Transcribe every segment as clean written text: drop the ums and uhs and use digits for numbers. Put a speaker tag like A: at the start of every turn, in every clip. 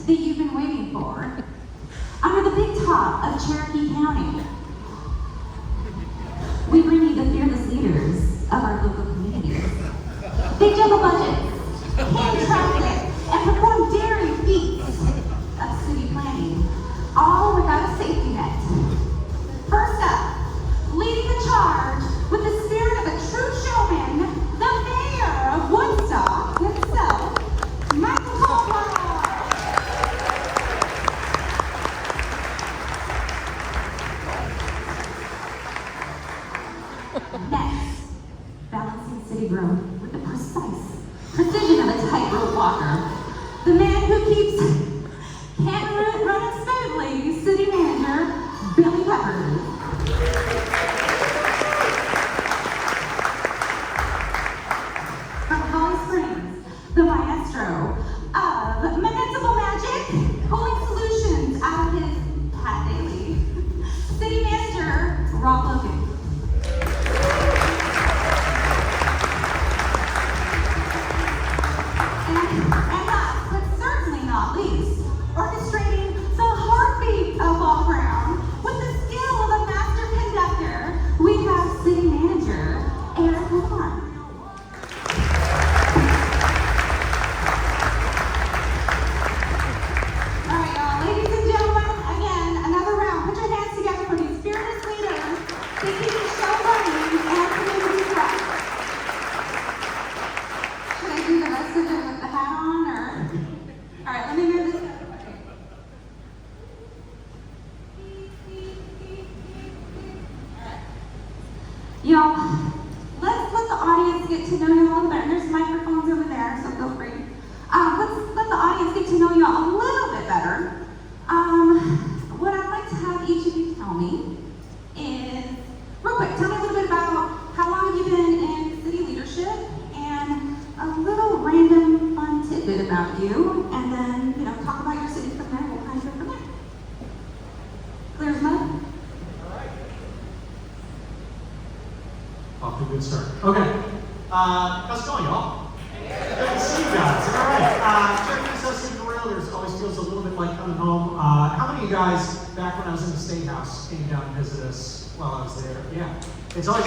A: that you've been waiting for. Under the big top of Cherokee County, we bring you the fearless leaders of our local communities. They juggle budgets, hand traffic, and perform daring feats of city planning, all without a safety net. First up, leading the charge with the spirit of a true showman, the mayor of Woodstock himself, Michael Caldwell. Next, balancing city growth with the precise precision of a tightrope walker, the man who keeps Canton Route running smoothly, city manager Billy Peppers. From Holly Springs, the maestro of municipal magic, pulling solutions out of his Pat Daily, city manager Rob Logan. And last, but certainly not least, orchestrating the heartbeat of Ball Ground with the skill of a master conductor, we have city manager Eric Lamar. All right, y'all, ladies and gentlemen, again, another round. Put your hands together for these fearless leaders to keep the show running and our community thriving. Should I do the rest of it with the hat on, or? All right, let me move this. Y'all, let's let the audience get to know you a little better. There's microphones over there, so feel free. Let's let the audience get to know you a little bit better. What I'd like to have each of you tell me is, real quick, tell me a little bit about how long have you been in city leadership, and a little random fun tidbit about you, and then, talk about your city from there. We'll kind of go from there. Clear as mud?
B: Off to a good start. Okay. How's it going, y'all? Good to see you guys. All right. Cherokee Association of Realtors always feels a little bit like coming home. How many of you guys, back when I was in the State House, came down and visited us while I was there? Yeah. It's always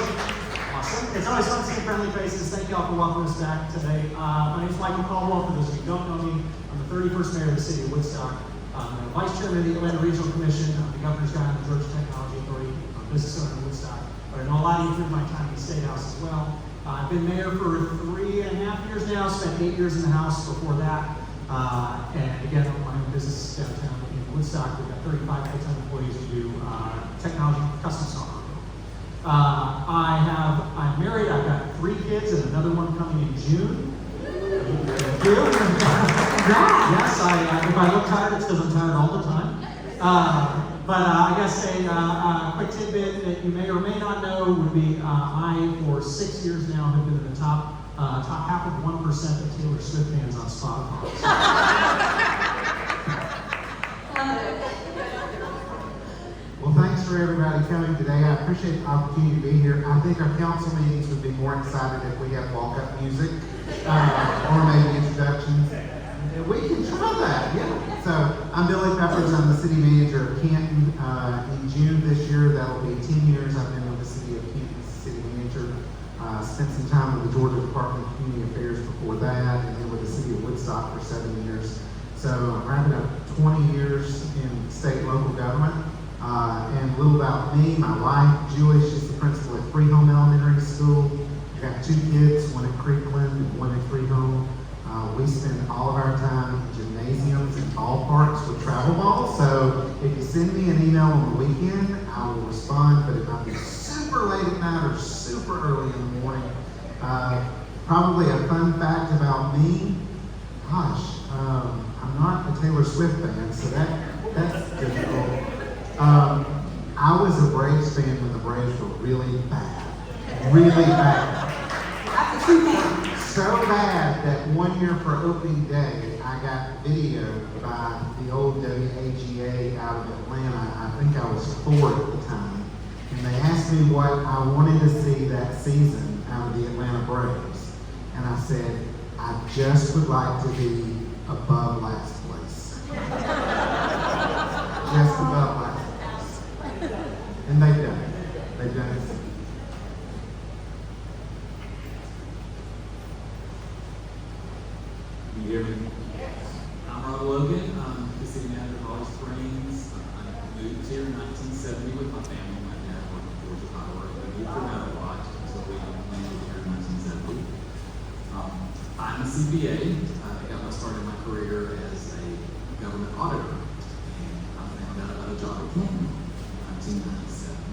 B: awesome. It's always fun to see friendly faces. Thank y'all for welcoming us back today. My name is Michael Caldwell. For those of you who don't know me, I'm the 31st mayor of the city of Woodstock. I'm the vice chairman of the Atlanta Regional Commission. I'm the governor's guy on the Georgia Technology Authority. I'm a business owner in Woodstock. But I know a lot of you through my time in the State House as well. I've been mayor for 3.5 years now, spent 8 years in the House before that. And again, I own my own business downtown in Woodstock. We've got 35 full-time employees who do technology custom software. I'm married, I've got 3 kids and another one coming in June. Thank you. Yes, if I look tired, it's because I'm tired all the time. But I guess a quick tidbit that you may or may not know would be I, for 6 years now, have been in the top half of 1% of Taylor Swift fans on Spotify.
C: Well, thanks for everybody coming today. I appreciate the opportunity to be here. I think our council meetings would be more excited if we had walk-up music or maybe introductions. We can try that, yeah. So I'm Billy Peppers. I'm the city manager of Canton. In June this year, that'll be 10 years I've been with the city of Canton as city manager. Spent some time with the Georgia Department of Community Affairs before that, and then with the city of Woodstock for 7 years. So I'm wrapping up 20 years in state and local government. And a little about me, my wife, Julie, she's the principal at Freehome Elementary School. I've got 2 kids, one at Creekland and one at Freehome. We spend all of our time in gymnasiums and ballparks with travel balls. So if you send me an email on the weekend, I will respond, but it might be super late at night or super early in the morning. Probably a fun fact about me, gosh, I'm not a Taylor Swift fan, so that's difficult. I was a Braves fan when the Braves were really bad. Really bad.
A: That's a true thing.
C: So bad that one year for opening day, I got videoed by the old WAGA out of Atlanta. I think I was 4 at the time. And they asked me what I wanted to see that season out of the Atlanta Braves. And I said, I just would like to be above last place.
D: in 1970 with my family. My dad worked in Georgia Power. We moved around a lot until we landed here in 1970. I'm a CPA. I got my start in my career as a government auditor. And I found out about a job at Canton in 1997.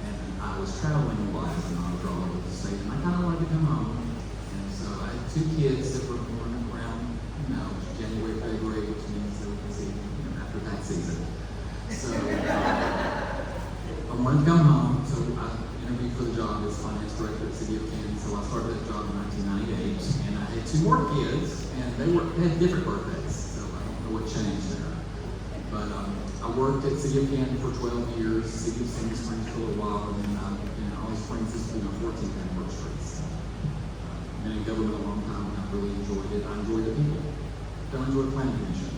D: And I was traveling a lot as an auditor all over the state, and I kind of wanted to come home. And so I had 2 kids that were born around, January, February, which means that we can see, after that season. So I wanted to come home, so I interviewed for the job as finance director at the City of Canton. So I started that job in 1998, and I had 2 more kids, and they had different birthdays, so I don't know what changed there. But I worked at City of Canton for 12 years, City of Sandy Springs for a little while, and then Alice Springs is 14th anniversary. So, been in government a long time, and I really enjoyed it. I enjoy the people. Don't enjoy the planning commission,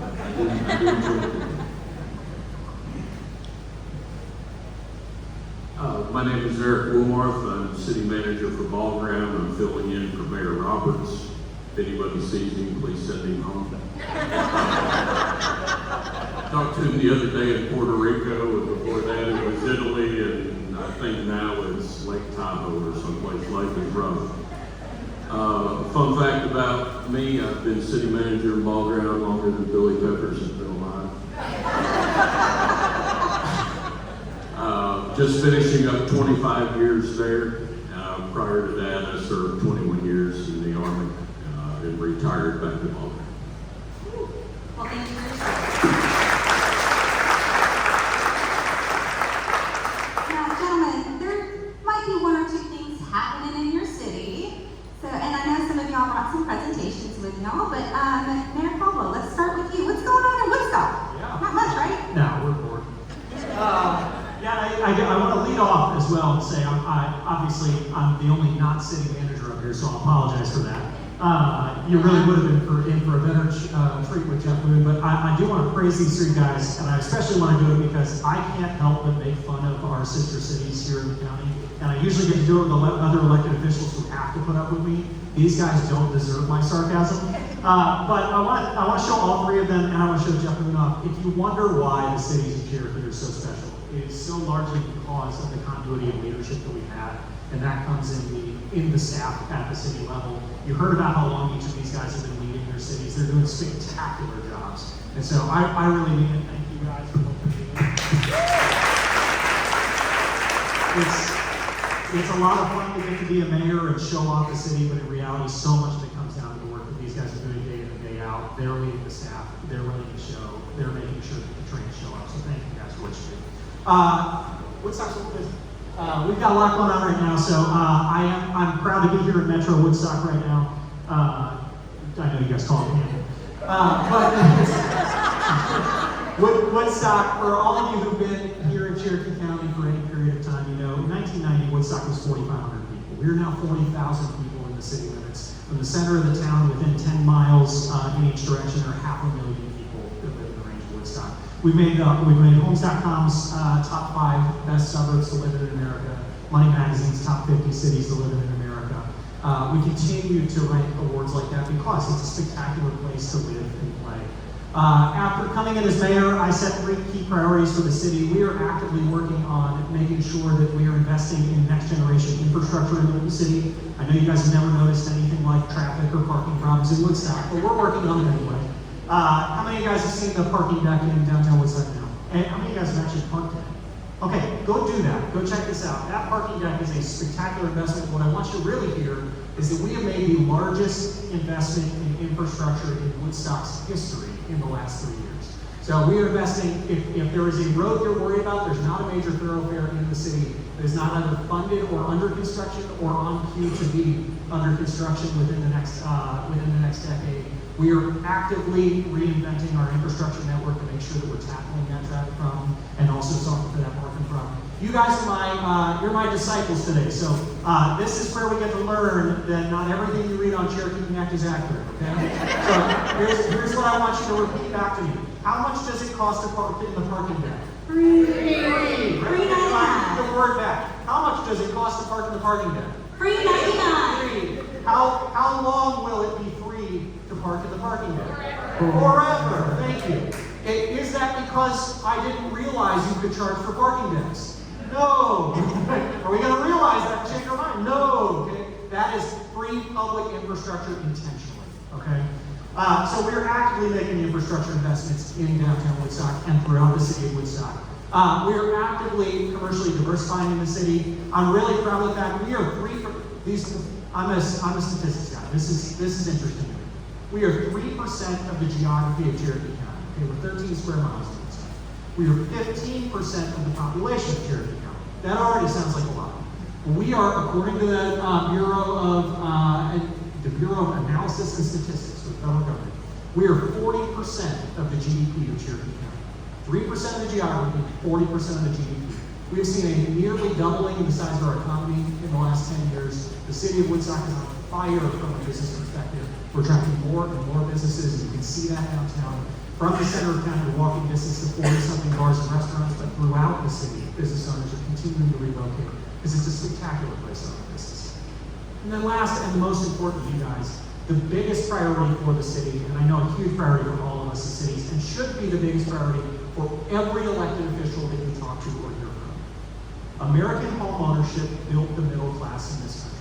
D: but I do enjoy the people.
E: My name is Eric Woolmarth. I'm city manager for Ball Ground. I'm filling in for Mayor Roberts. If anybody sees him, please send him home. Talked to him the other day in Puerto Rico, and before that it was Italy, and I think now it's Lake Tahoe or someplace like his brother. Fun fact about me, I've been city manager in Ball Ground longer than Billy Peppers has been alive. Just finishing up 25 years there. Prior to that, I served 21 years in the Army and retired back to Ball Ground.
A: Well, thank you for your service. Now, gentlemen, there might be 1 or 2 things happening in your city. So, and I know some of y'all brought some presentations with y'all, but Mayor Caldwell, let's start with you. What's going on in Woodstock?
B: Yeah.
A: Not much, right?
B: No, we're bored. I want to lead off as well and say, obviously, I'm the only not city manager up here, so I apologize for that. You really would have been in for a better treat with Jeff Boone, but I do want to praise these 3 guys, and I especially want to do it because I can't help but make fun of our sister cities here in the county, and I usually get to do it with other elected officials who have to put up with me. These guys don't deserve my sarcasm, but I want to show all 3 of them, and I want to show Jeff Boone off. If you wonder why the cities of Cherokee are so special, it is so largely because of the continuity of leadership that we've had, and that comes in the staff at the city level. You heard about how long each of these guys have been leading their cities. They're doing spectacular jobs, and so I really mean it. Thank you guys for what you're doing. It's a lot of fun to get to be a mayor and show off the city, but in reality, so much of it comes down to the work that these guys are doing day in and day out. They're leading the staff, they're running the show, they're making sure that the trains show up. So thank you guys for what you do. Woodstock's a little busy. We've got a lot going on right now, so I'm proud to be here in Metro Woodstock right now. I know you guys call it Canton. But Woodstock, for all of you who've been here in Cherokee County for any period of time, in 1990, Woodstock was 4,500 people. We're now 40,000 people in the city limits. From the center of the town, within 10 miles in each direction, there are 500,000 people that live in the range of Woodstock. We've made Homes.com's top 5 best suburbs to live in America, Money Magazine's top 50 cities to live in America. We continue to rank awards like that because it's a spectacular place to live and play. After coming in as mayor, I set 3 key priorities for the city. We are actively working on making sure that we are investing in next generation infrastructure in the city. I know you guys have never noticed anything like traffic or parking problems in Woodstock, but we're working on it anyway. How many of you guys have seen the parking deck in downtown Woodstock now? And how many of you guys have actually parked in it? Okay, go do that. Go check this out. That parking deck is a spectacular investment. What I want you to really hear is that we have made the largest investment in infrastructure in Woodstock's history in the last 3 years. So we are investing, if there is a road you're worried about, there's not a major thoroughfare in the city that is not either funded or under construction or on queue to be under construction within the next decade. We are actively reinventing our infrastructure network to make sure that we're tackling that traffic problem and also solving for that parking problem. You guys are you're my disciples today. So this is where we get to learn that not everything you read on Cherokee Connect is accurate, okay? So here's what I want you to repeat back to me. How much does it cost to park in the parking deck?
A: Free.
B: The word back. How much does it cost to park in the parking deck?
A: Free 99.
B: Free. How long will it be free to park in the parking deck? Forever, thank you. Is that because I didn't realize you could charge for parking decks? No. Are we going to realize that and change our mind? No. Okay. That is free public infrastructure intentionally. Okay. So we are actively making infrastructure investments in downtown Woodstock and throughout the city of Woodstock. We are actively commercially diversifying in the city. I'm really proud of the fact we are I'm a statistics guy. This is interesting to me. We are 3% of the geography of Cherokee County. Okay, we're 13 square miles of Woodstock. We are 15% of the population of Cherokee County. That already sounds like a lot. We are, according to the Bureau of Analysis and Statistics for the federal government, we are 40% of the GDP of Cherokee County. 3% of the geography, 40% of the GDP. We have seen a nearly doubling in the size of our economy in the last 10 years. The city of Woodstock is on fire from a business perspective. We're attracting more and more businesses, and you can see that downtown. From the center of town, you're walking distance to 40-something bars and restaurants, but throughout the city, business owners are continuing to relocate because it's a spectacular place to own business. And then last and the most important, you guys, the biggest priority for the city, and I know a huge priority for all of us as cities, and should be the biggest priority for every elected official that you talk to or hear from. American home ownership built the middle class in this country.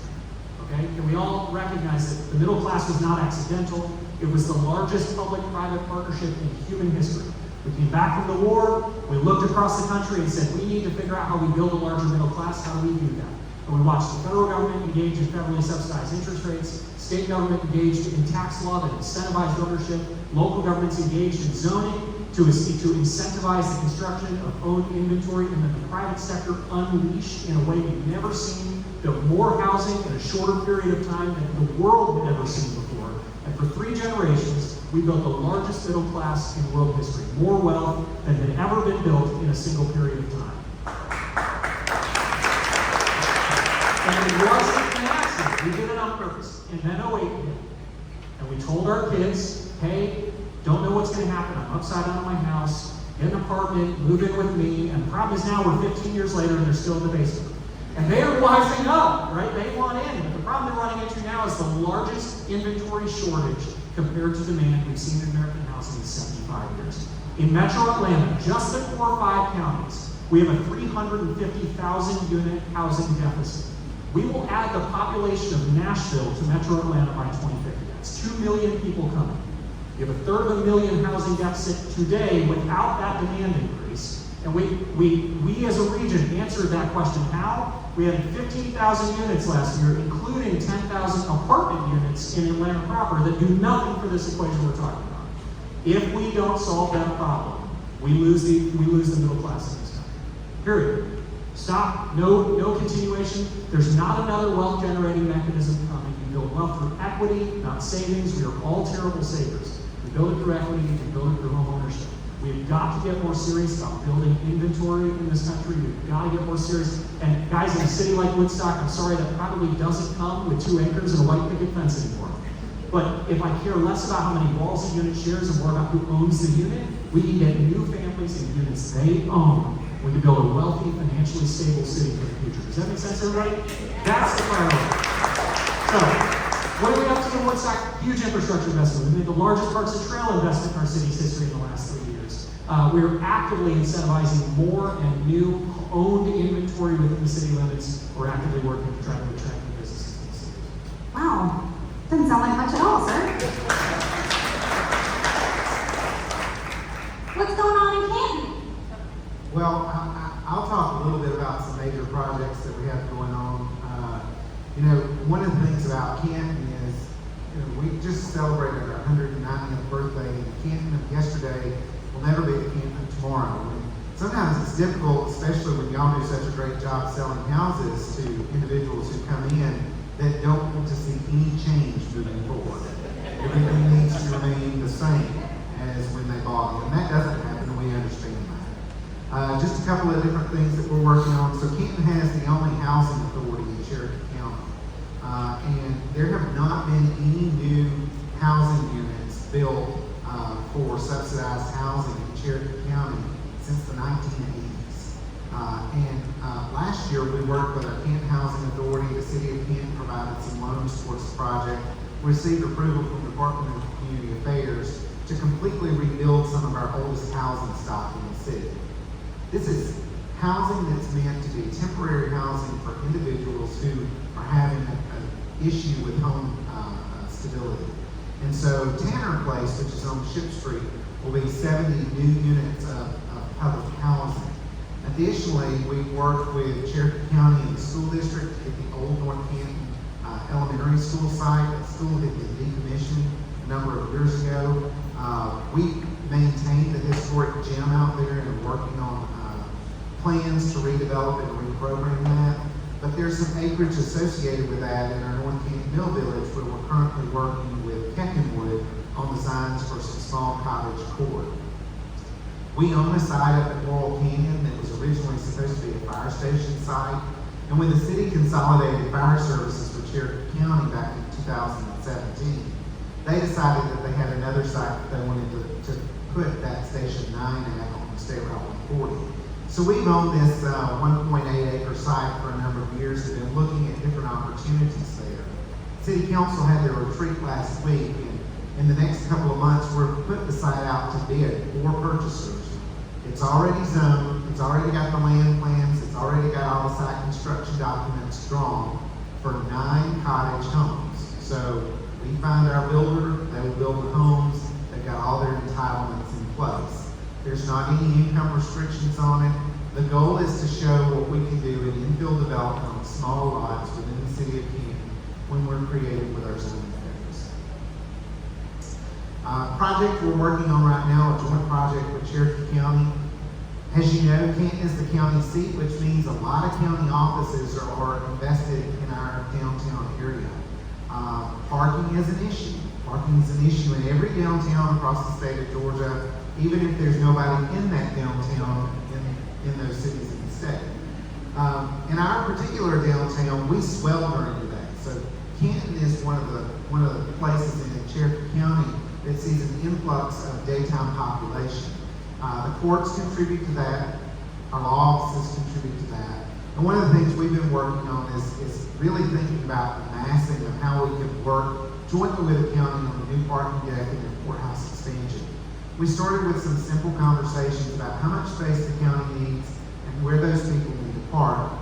B: Okay? And we all recognize that the middle class was not accidental. It was the largest public-private partnership in human history. We came back from the war, we looked across the country and said, we need to figure out how we build a larger middle class. How do we do that? And we watched the federal government engage in federally subsidized interest rates, state government engaged in tax law that incentivized ownership, local governments engaged in zoning to incentivize the construction of owned inventory, and then the private sector unleashed in a way we've never seen, built more housing in a shorter period of time than the world had ever seen before. And for 3 generations, we built the largest middle class in world history, more wealth than had ever been built in a single period of time. And it wasn't an accident. We did it on purpose. And then 08 hit. And we told our kids, hey, don't know what's going to happen. I'm upside down in my house, get an apartment, move in with me. And the problem is now we're 15 years later and they're still in the basement. And they are wising up, right? They want in. But the problem they're running into now is the largest inventory shortage compared to demand we've seen in American housing in 75 years. In Metro Atlanta, just the 4 or 5 counties, we have a 350,000 unit housing deficit. We will add the population of Nashville to Metro Atlanta by 2050. That's 2 million people coming. We have a 350,000 housing deficit today without that demand increase. And we as a region answered that question how? We had 15,000 units last year, including 10,000 apartment units in Atlanta proper that do nothing for this equation we're talking about. If we don't solve that problem, we lose the middle class in this country. Period. Stop. No continuation. There's not another wealth generating mechanism coming. You build wealth through equity, not savings. We are all terrible savers. We build it through equity, we build it through home ownership. We've got to get more serious about building inventory in this country. We've got to get more serious. And guys, in a city like Woodstock, I'm sorry, that probably doesn't come with 2 acres and a white picket fence anymore. But if I care less about how many walls a unit shares and more about who owns the unit, we can get new families in units they own. We can build a wealthy, financially stable city for the future. Does that make sense, everybody? That's the priority. So, what are we up to in Woodstock? Huge infrastructure investment. We made the largest parks and trail investment in our city's history in the last 3 years. We are actively incentivizing more and new owned inventory within the city limits. We're actively working to try to attract new businesses in the city.
A: Wow. Doesn't sound like much at all, sir. What's going on in Canton?
C: Well, I'll talk a little bit about some major projects that we have going on. One of the things about Canton is, we just celebrated our 190th birthday in Canton of yesterday. Will never be the Canton of tomorrow. And sometimes it's difficult, especially when y'all do such a great job selling houses to individuals who come in that don't want to see any change moving forward. Everything needs to remain the same as when they bought it. And that doesn't happen, and we understand that. Just a couple of different things that we're working on. So Canton has the only housing authority in Cherokee County. And there have not been any new housing units built for subsidized housing in Cherokee County since the 1980s. Last year we worked with our Canton Housing Authority. The City of Canton provided some loans towards the project. We received approval from the Department of Community Affairs to completely rebuild some of our oldest housing stock in the city. This is housing that's meant to be temporary housing for individuals who are having an issue with home stability. And so Tanner Place, which is on Ship Street, will be 70 new units of public housing. Additionally, we worked with Cherokee County and the school district at the old North Canton elementary school site. That school had been decommissioned a number of years ago. We maintained the historic gym out there and are working on plans to redevelop and reprogram that. But there's some acreage associated with that in our North Canton Mill Village where we're currently working with Keckenwood on designs for some small cottage court. We own a site up at Laurel Canyon that was originally supposed to be a fire station site. And when the city consolidated fire services for Cherokee County back in 2017, they decided that they had another site that they wanted to put that Station 9 at on State Route 140. So we've owned this 1.8 acre site for a number of years and been looking at different opportunities there. City Council had their retreat last week, and in the next couple of months, we're putting the site out to bid for purchasers. It's already zoned, it's already got the land plans, it's already got all the site construction documents drawn for 9 cottage homes. So we find our builder, they will build the homes, they've got all their entitlements in place. There's not any income restrictions on it. The goal is to show what we can do in infill development on small lots within the city of Canton when we're creative with our zoning areas. Project we're working on right now, a joint project with Cherokee County. As you know, Canton is the county seat, which means a lot of county offices are invested in our downtown area. Parking is an issue. Parking is an issue in every downtown across the state of Georgia, even if there's nobody in that downtown in those cities in the state. In our particular downtown, we swell during the day. So Canton is one of the places in Cherokee County that sees an influx of daytime population. The courts contribute to that. Our law offices contribute to that. And one of the things we've been working on is really thinking about the massing of how we can work jointly with the county on the new parking deck and the courthouse expansion. We started with some simple conversations about how much space the county needs and where those people need to park.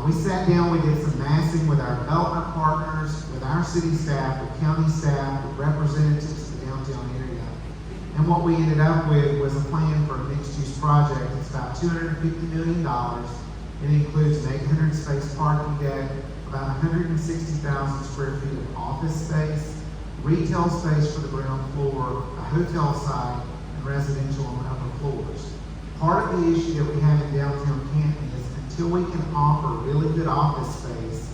C: We sat down, we did some massing with our development partners, with our city staff, with county staff, with representatives of the downtown area. And what we ended up with was a plan for a mixed-use project. It's about $250 million. It includes an 800 space parking deck, about 160,000 square feet of office space, retail space for the ground floor, a hotel site, and residential on the upper floors. Part of the issue that we have in downtown Canton is until we can offer really good office space,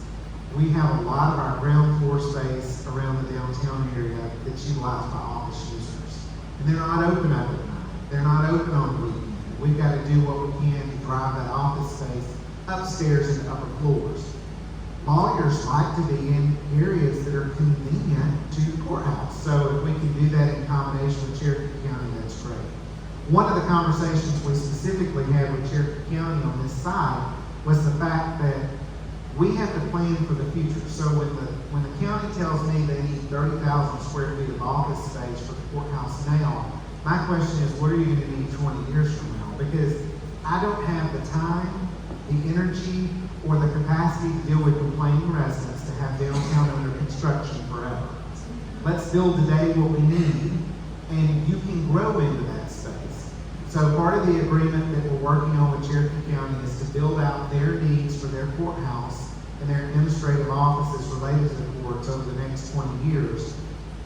C: we have a lot of our ground floor space around the downtown area that's utilized by office users. And they're not open up at night. They're not open on the weekend. We've got to do what we can to drive that office space upstairs and upper floors. Lawyers like to be in areas that are convenient to the courthouse. So if we can do that in combination with Cherokee County, that's great. One of the conversations we specifically had with Cherokee County on this side was the fact that we have to plan for the future. So when the county tells me they need 30,000 square feet of office space for the courthouse now, my question is, what are you going to need 20 years from now? Because I don't have the time, the energy, or the capacity to deal with complaining residents to have downtown under construction forever. Let's build today what we need, and you can grow into that space. So part of the agreement that we're working on with Cherokee County is to build out their needs for their courthouse and their administrative offices related to the courts over the next 20 years.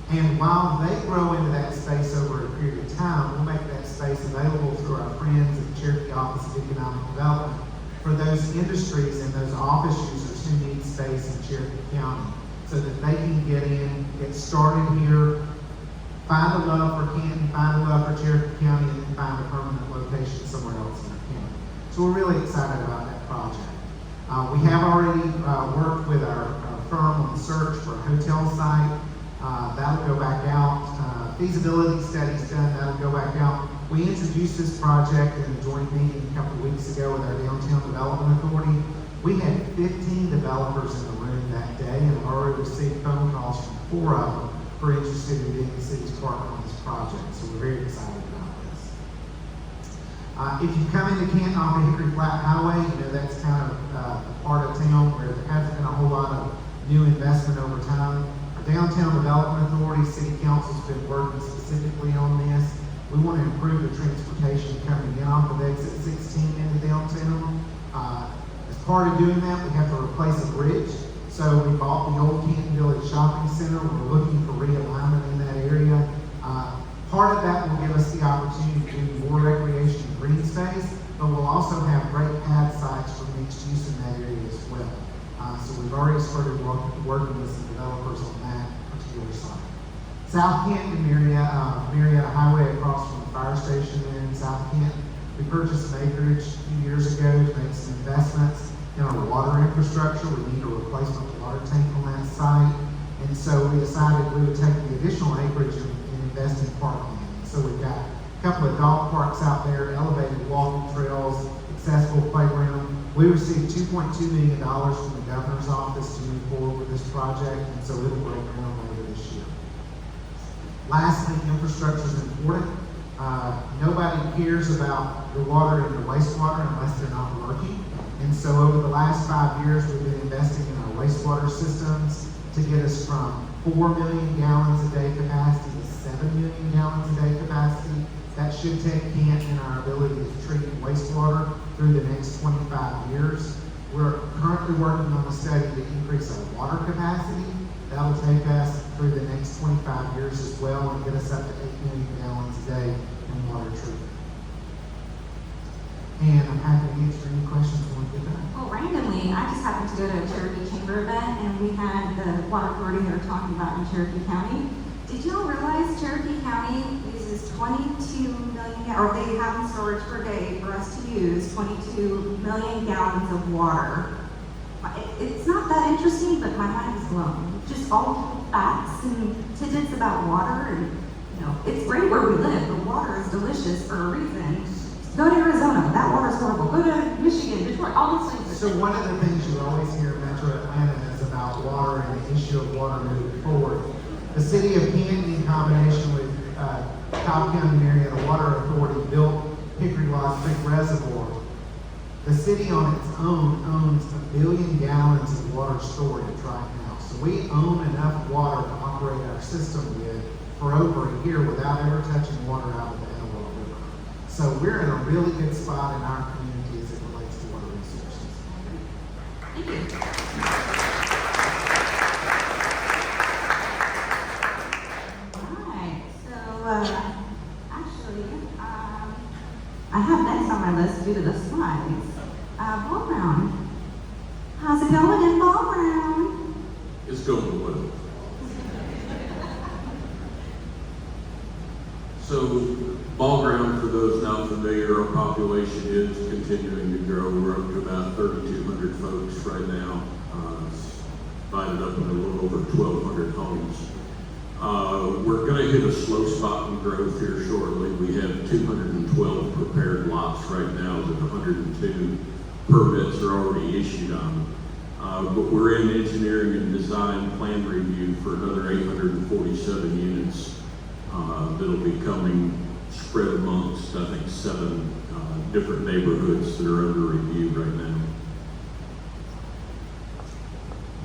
C: And while they grow into that space over a period of time, we'll make that space available through our friends at the Cherokee Office of Economic Development for those industries and those office users who need space in Cherokee County so that they can get in, get started here, find a love for Canton, find a love for Cherokee County, and then find a permanent location somewhere else in our county. So we're really excited about that project. We have already worked with our firm on the search for a hotel site. That'll go back out. Feasibility studies done, that'll go back out. We introduced this project in a joint meeting a couple of weeks ago with our Downtown Development Authority. We had 15 developers in the room that day and have already received phone calls from 4 of them who are interested in being the city's partner on this project. So we're very excited about this. If you come into Canton off the Hickory Flat Highway, you know that's kind of a part of town where there hasn't been a whole lot of new investment over time. Our Downtown Development Authority, City Council's been working specifically on this. We want to improve the transportation coming in off of exit 16 into downtown. As part of doing that, we have to replace a bridge. So we bought the old Canton Village Shopping Center. We're looking for realignment in that area. Part of that will give us the opportunity to do more recreation and green space, but we'll also have great pad sites for mixed use in that area as well. So we've already started working with some developers on that particular site. South Canton, Marietta Highway across from the fire station there in South Canton. We purchased some acreage a few years ago to make some investments in our water infrastructure. We need a replacement water tank on that site. And so we decided we would take the additional acreage and invest in parkland. So we've got a couple of dog parks out there, elevated walking trails, accessible playground. We received $2.2 million from the governor's office to move forward with this project, and so it'll break ground later this year. Lastly, infrastructure is important. Nobody cares about your water and your wastewater unless they're not working. And so over the last 5 years, we've been investing in our wastewater systems to get us from 4 million gallons a day capacity to 7 million gallons a day capacity. That should take Canton and our ability to treat wastewater through the next 25 years. We're currently working on a study to increase our water capacity. That'll take us through the next 25 years as well and get us up to 8 million gallons a day in water treatment. And I'm happy to answer any questions when we get done.
A: Well, randomly, I just happened to go to a Cherokee Chamber event, and we had the water authority they were talking about in Cherokee County. Did y'all realize Cherokee County uses 22 million, or they have in storage per day for us to use 22 million gallons of water? It's not that interesting, but my mind is blown. Just all facts and tidbits about water, and it's great where we live. The water is delicious for a reason. Go to Arizona, that water's horrible. Go to Michigan, Detroit, all those things.
C: So one of the things you always hear in Metro Atlanta is about water and the issue of water moving forward. The city of Canton, in combination with Cobb County Marietta Water Authority, built Hickory Lodge Creek Reservoir. The city on its own owns 1 billion gallons of water storage right now. So we own enough water to operate our system with for over a year without ever touching water out of the Etowah River. So we're in a really good spot in our community as it relates to water resources.
A: Thank you. Alright, so actually, I have next on my list due to the slides. Ball Brown. How's it going in Ball Brown?
E: It's going well. So, Ball Ground, for those not familiar, our population is continuing to grow. We're up to about 3,200 folks right now, divided up in a little over 1,200 homes. We're going to hit a slow spot in growth here shortly. We have 212 prepared lots right now that 102 permits are already issued on. But we're in engineering and design plan review for another 847 units that'll be coming spread amongst, I think, 7 different neighborhoods that are under review right now.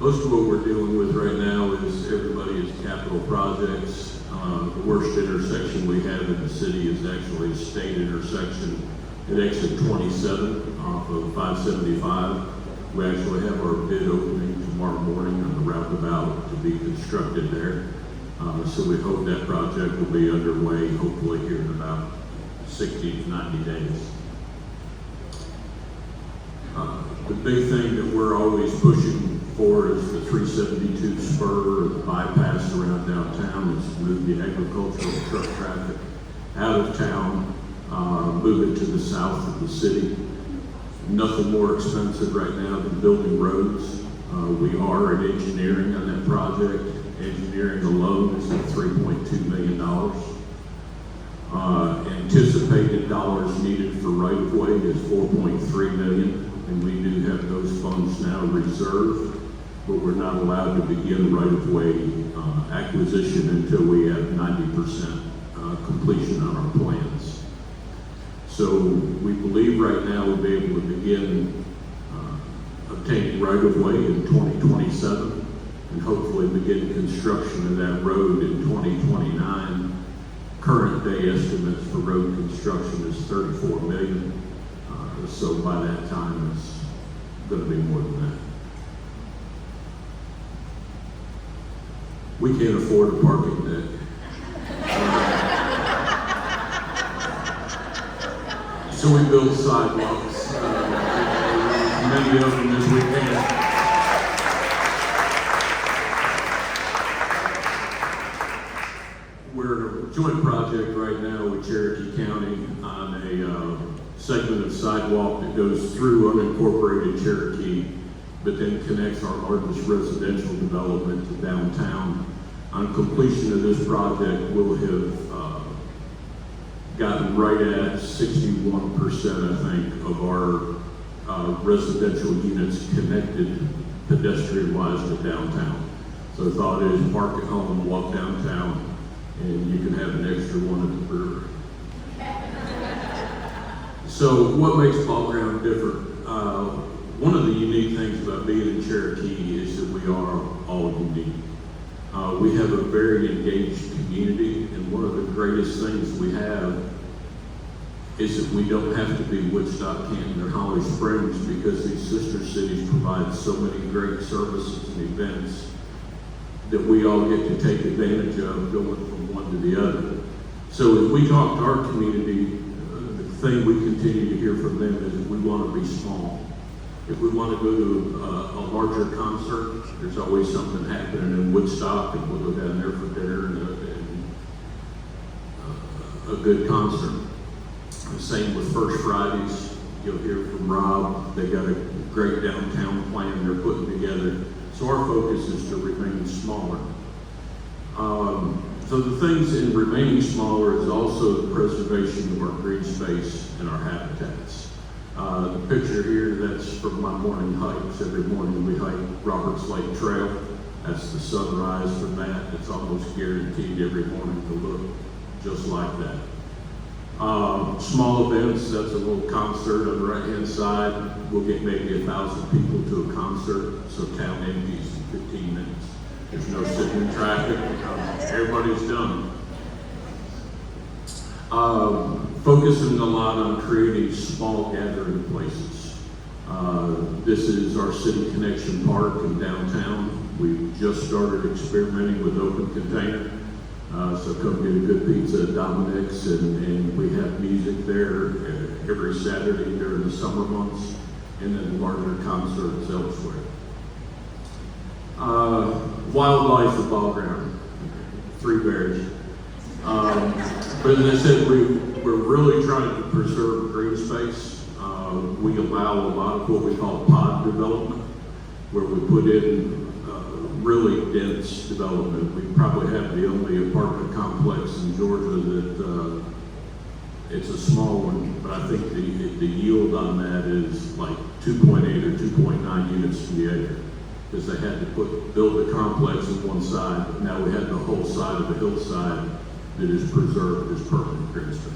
E: Most of what we're dealing with right now is everybody is capital projects. The worst intersection we have in the city is actually a state intersection at exit 27 off of 575. We actually have our bid opening tomorrow morning on the roundabout to be constructed there. So we hope that project will be underway hopefully here in about 60 to 90 days. The big thing that we're always pushing for is the 372 spur, the bypass around downtown, is to move the agricultural truck traffic out of town, move it to the south of the city. Nothing more expensive right now than building roads. We are in engineering on that project. Engineering alone is at $3.2 million. Anticipated dollars needed for right-of-way is $4.3 million, and we do have those funds now reserved, but we're not allowed to begin right-of-way acquisition until we have 90% completion on our plans. So we believe right now we'll be able to begin obtaining right-of-way in 2027 and hopefully begin construction of that road in 2029. Current day estimates for road construction is $34 million. So by that time, it's going to be more than that. We can't afford a parking deck. So we built sidewalks, many of them this weekend. We're in a joint project right now with Cherokee County on a segment of sidewalk that goes through unincorporated Cherokee, but then connects our largest residential development to downtown. On completion of this project, we'll have gotten right at 61%, I think, of our residential units connected pedestrian-wise to downtown. So the thought is park at home, walk downtown, and you can have an extra one at the brewery. So what makes Ball Ground different? One of the unique things about being in Cherokee is that we are all unique. We have a very engaged community, and one of the greatest things we have is that we don't have to be Woodstock, Canton, or Holly Springs because these sister cities provide so many great services and events that we all get to take advantage of going from one to the other. So as we talk to our community, the thing we continue to hear from them is that we want to be small. If we want to go to a larger concert, there's always something happening in Woodstock, and we'll go down there for dinner and a good concert. The same with First Fridays. You'll hear from Rob. They got a great downtown plan they're putting together. So our focus is to remain smaller. So the things in remaining smaller is also the preservation of our green space and our habitats. The picture here, that's from my morning hikes. Every morning we hike Roberts Lake Trail. That's the sunrise from that. It's almost guaranteed every morning to look just like that. Small events, that's a little concert on the right-hand side. We'll get maybe 1,000 people to a concert, so town empties in 15 minutes. There's no sitting in traffic, everybody's done. Focusing a lot on creating small gathering places. This is our City Connection Park in downtown. We've just started experimenting with open container. So come get a good pizza at Dominic's, and we have music there every Saturday during the summer months, and then larger concerts elsewhere. Wildlife at Ball Ground, 3 bears. But as I said, we're really trying to preserve green space. We allow a lot of what we call pod development, where we put in really dense development. We probably have the only apartment complex in Georgia that it's a small one, but I think the yield on that is like 2.8 or 2.9 units to the acre, because they had to build a complex on one side, but now we have the whole side of the hillside that is preserved as permanent green space.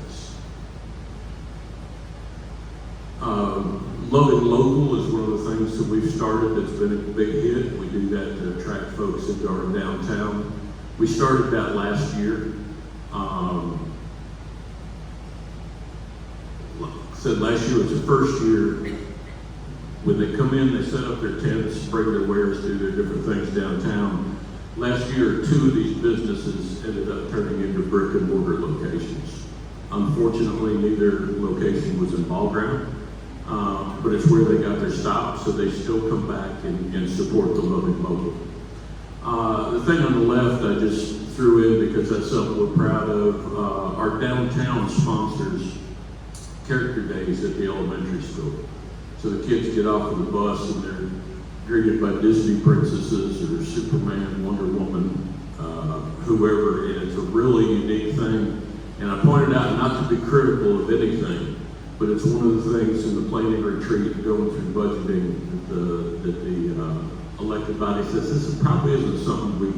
E: Loving Local is one of the things that we've started that's been a big hit. We do that to attract folks into our downtown. We started that last year. Like I said, last year was the first year. When they come in, they set up their tents, bring their wares, do their different things downtown. Last year, 2 of these businesses ended up turning into brick and mortar locations. Unfortunately, neither location was in Ball Ground. But it's where they got their stop, so they still come back and support the Loving Local. The thing on the left I just threw in because that's something we're proud of. Our downtown sponsors character days at the elementary school. So the kids get off of the bus and they're greeted by Disney princesses or Superman, Wonder Woman, whoever, and it's a really unique thing. And I pointed out not to be critical of anything, but it's one of the things in the planning retreat going through budgeting that the elected body says this probably isn't something we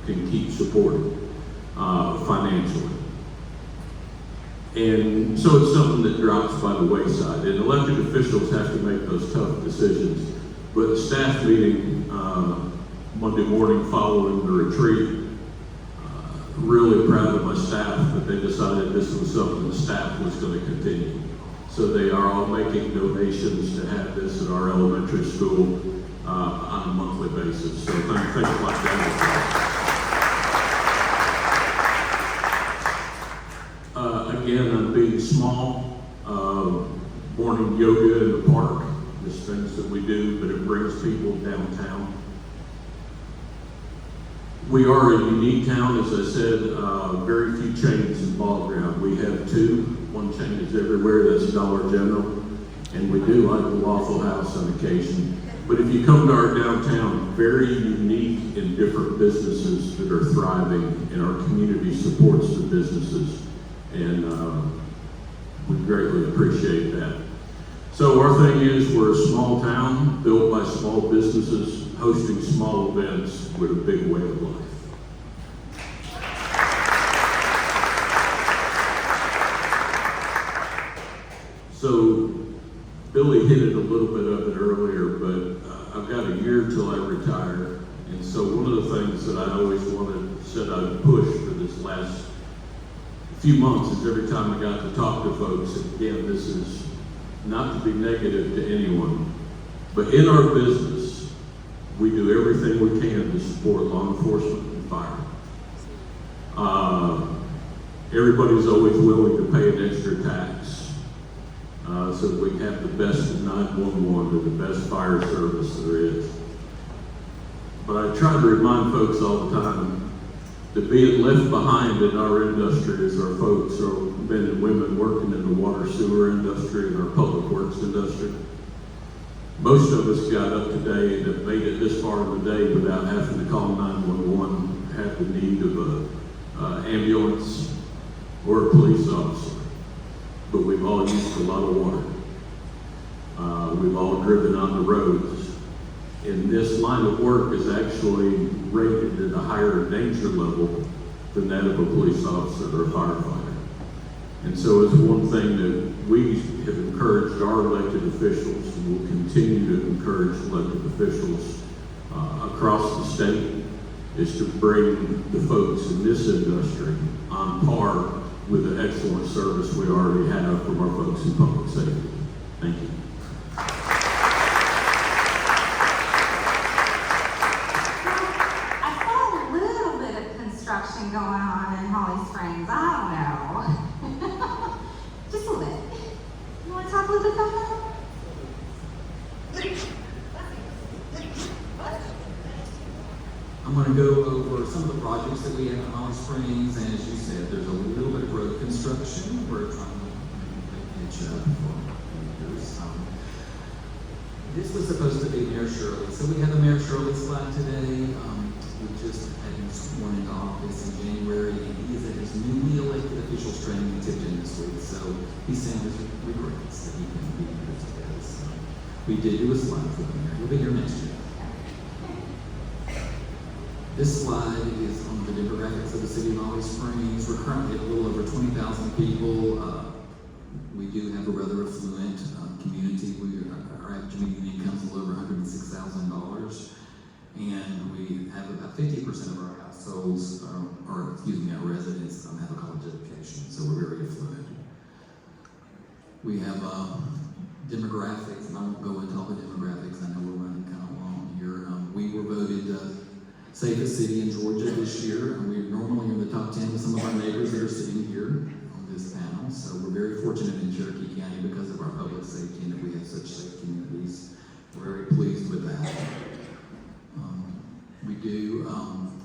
E: can keep supporting financially. And so it's something that drops by the wayside. And elected officials have to make those tough decisions. But the staff meeting Monday morning following the retreat, really proud of my staff that they decided this was something the staff was going to continue. So they are all making donations to have this at our elementary school on a monthly basis. So things like that. Again, on being small, morning yoga in the park, there's things that we do, but it brings people downtown. We are a unique town, as I said, very few chains in ball ground. We have two. One chain is everywhere, that's Dollar General, and we do like the Waffle House on occasion. But if you come to our downtown, very unique and different businesses that are thriving, and our community supports the businesses, and we greatly appreciate that. So our thing is, we're a small town, built by small businesses, hosting small events with a big way of life. So Billy hit it a little bit of it earlier, but I've got a year till I retire. And so one of the things that I always said I'd push for this last few months is every time I got to talk to folks, and again, this is not to be negative to anyone, but in our business, we do everything we can to support law enforcement and fire. Everybody's always willing to pay an extra tax so that we have the best of 911 or the best fire service there is. But I try to remind folks all the time that being left behind in our industry is our folks, our men and women working in the water sewer industry and our public works industry. Most of us got up today that made it this far in the day without having to call 911, have the need of an ambulance or a police officer. But we've all used a lot of water. We've all driven on the roads. And this line of work is actually rated at a higher danger level than that of a police officer or a firefighter. And so it's one thing that we have encouraged our elected officials, and will continue to encourage elected officials across the state, is to bring the folks in this industry on par with the excellent service we already have from our folks in public safety. Thank you.
A: I saw a little bit of construction going on in Holly Springs. I don't know. Just a little bit. You want to talk a little bit about that?
D: I'm going to go over some of the projects that we have in Holly Springs, and as you said, there's a little bit of road construction. We're trying to pitch up for years. This was supposed to be Mayor Shirley, so we have the Mayor Shirley slide today. We just had him sworn into office in January, and he is at his newly elected officials training in Tipton this week, so he's saying his regrets that he couldn't be here today. So we did do a slide for the mayor. He'll be here next year. This slide is on the demographics of the city of Holly Springs. We're currently at a little over 20,000 people. We do have a rather affluent community. Our average median income is a little over $106,000. And we have about 50% of our households, our residents have a college education. So we're very affluent. We have demographics, and I won't go into all the demographics. I know we're running kind of long here. We were voted safest city in Georgia this year, and we're normally in the top 10 with some of our neighbors that are sitting here on this panel. So we're very fortunate in Cherokee County because of our public safety and that we have such safe communities. We're very pleased with that. We do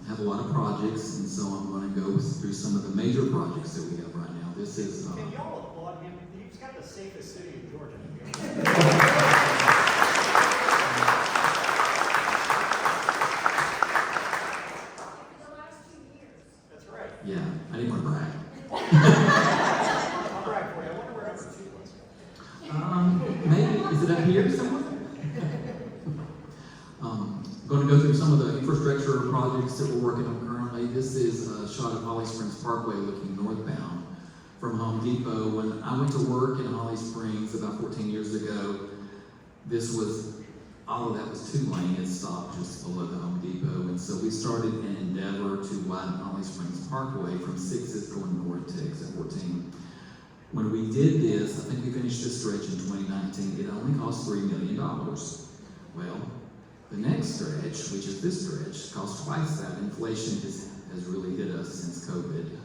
D: have a lot of projects, and so I'm going to go through some of the major projects that we have right now. This is...
B: Can y'all applaud him? He's got the safest city in Georgia.
D: Yeah, I didn't want to brag.
B: I'll brag for you. I wonder where number 2 was.
D: Maybe, is it up here somewhere? Going to go through some of the infrastructure projects that we're working on currently. This is a shot of Holly Springs Parkway looking northbound. from Home Depot. When I went to work in Holly Springs about 14 years ago, all of that was 2 lane. It stopped just below the Home Depot. And so we started an endeavor to widen Holly Springs Parkway from 6th going north to exit 14. When we did this, I think we finished this stretch in 2019. It only cost $3 million. Well, the next stretch, which is this stretch, cost twice that. Inflation has really hit us since COVID.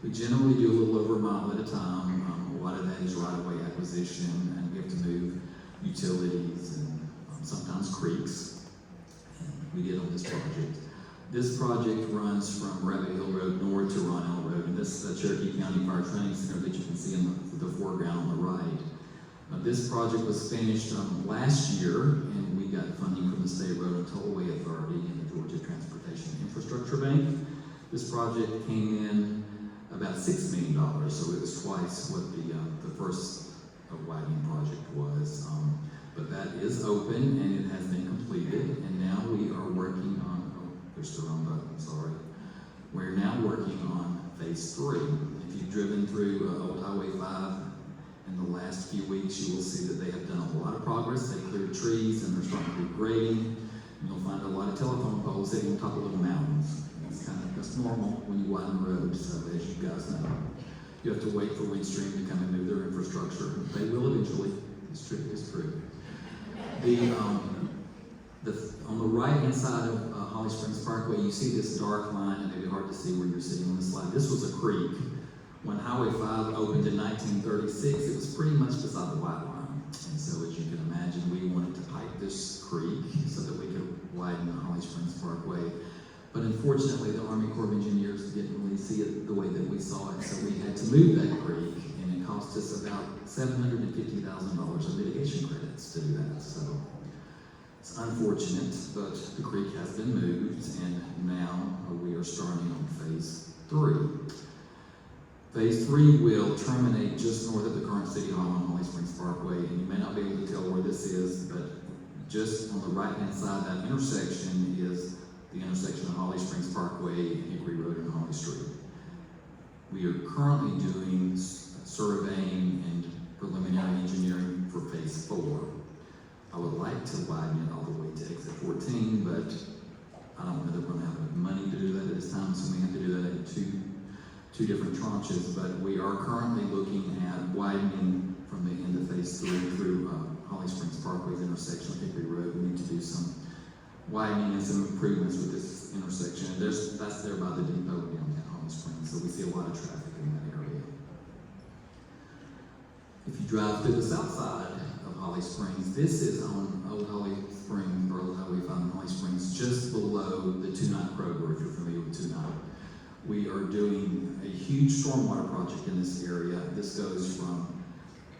D: We generally do a little over a mile at a time. A lot of that is right-of-way acquisition, and we have to move utilities and sometimes creeks. And we did on this project. This project runs from Rabbit Hill Road north to Ronell Road, and this is the Cherokee County Fire Training Center that you can see in the foreground on the right. This project was finished last year, and we got funding from the State Road and Tollway Authority and the Georgia Transportation Infrastructure Bank. This project came in about $6 million, so it was twice what the first widening project was. But that is open and it has been completed, and now we are working on, there's the wrong button, sorry. We're now working on phase 3. If you've driven through Old Highway 5 in the last few weeks, you will see that they have done a lot of progress. They cleared trees and they're starting to do grading. And you'll find a lot of telephone poles sitting on top of little mountains. That's normal when you widen the road, so as you guys know. You have to wait for Windstream to come and move their infrastructure. They will eventually. It's true. On the right-hand side of Holly Springs Parkway, you see this dark line, and it may be hard to see where you're sitting on the slide. This was a creek. When Highway 5 opened in 1936, it was pretty much beside the white line. And so as you can imagine, we wanted to pipe this creek so that we could widen the Holly Springs Parkway. But unfortunately, the Army Corps of Engineers didn't really see it the way that we saw it, so we had to move that creek, and it cost us about $750,000 of mitigation credits to do that. So it's unfortunate, but the creek has been moved, and now we are starting on phase 3. Phase 3 will terminate just north of the current City Hall on Holly Springs Parkway, and you may not be able to tell where this is, but just on the right-hand side of that intersection is the intersection of Holly Springs Parkway, Hickory Road, and Holly Street. We are currently doing surveying and preliminary engineering for phase 4. I would like to widen it all the way to exit 14, but I don't know that we're going to have enough money to do that at this time, so we have to do that in two different tranches. But we are currently looking at widening from the end of phase 3 through Holly Springs Parkway's intersection with Hickory Road. We need to do some widening and some improvements with this intersection. And that's there by the depot downtown Holly Springs, so we see a lot of traffic in that area. If you drive through the south side of Holly Springs, this is on Old Holly Springs, or Old Highway 5 in Holly Springs, just below the 2-Night Kroger, if you're familiar with 2-Night. We are doing a huge stormwater project in this area. This goes from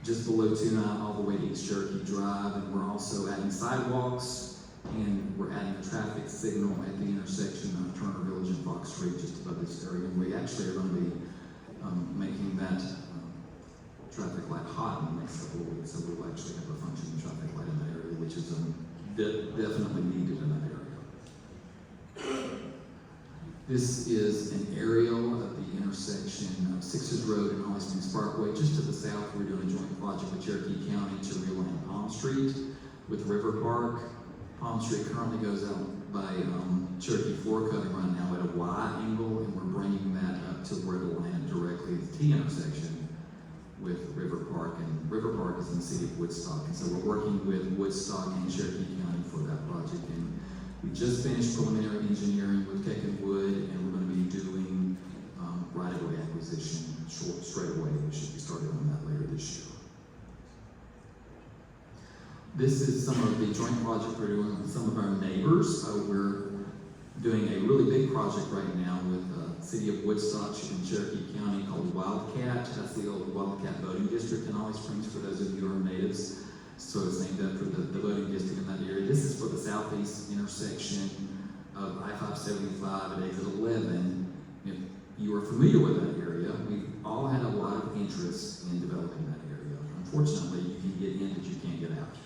D: just below 2-Night all the way to East Cherokee Drive, and we're also adding sidewalks, and we're adding a traffic signal at the intersection of Turner Village and Fox Street just above this area. And we actually are going to be making that traffic light hot in the next couple of weeks, so we'll actually have a functioning traffic light in that area, which is definitely needed in that area. This is an aerial of the intersection of Sixers Road and Holly Springs Parkway. Just to the south, we're doing a joint project with Cherokee County to realign Palm Street with River Park. Palm Street currently goes out by Cherokee Floor Cutting right now at a Y angle, and we're bringing that up to where it'll land directly at the T intersection with River Park, and River Park is in the city of Woodstock. And so we're working with Woodstock and Cherokee County for that project. And we just finished preliminary engineering with Keck and Wood, and we're going to be doing right-of-way acquisition straight away. We should be starting on that later this year. This is some of the joint project we're doing with some of our neighbors. We're doing a really big project right now with the city of Woodstock and Cherokee County called Wildcat. That's the old Wildcat voting district in Holly Springs for those of you who are natives. So it's named after the voting district in that area. This is for the southeast intersection of I-575 at exit 11. If you are familiar with that area, we've all had a lot of interest in developing that area. Unfortunately, you can get in, but you can't get out.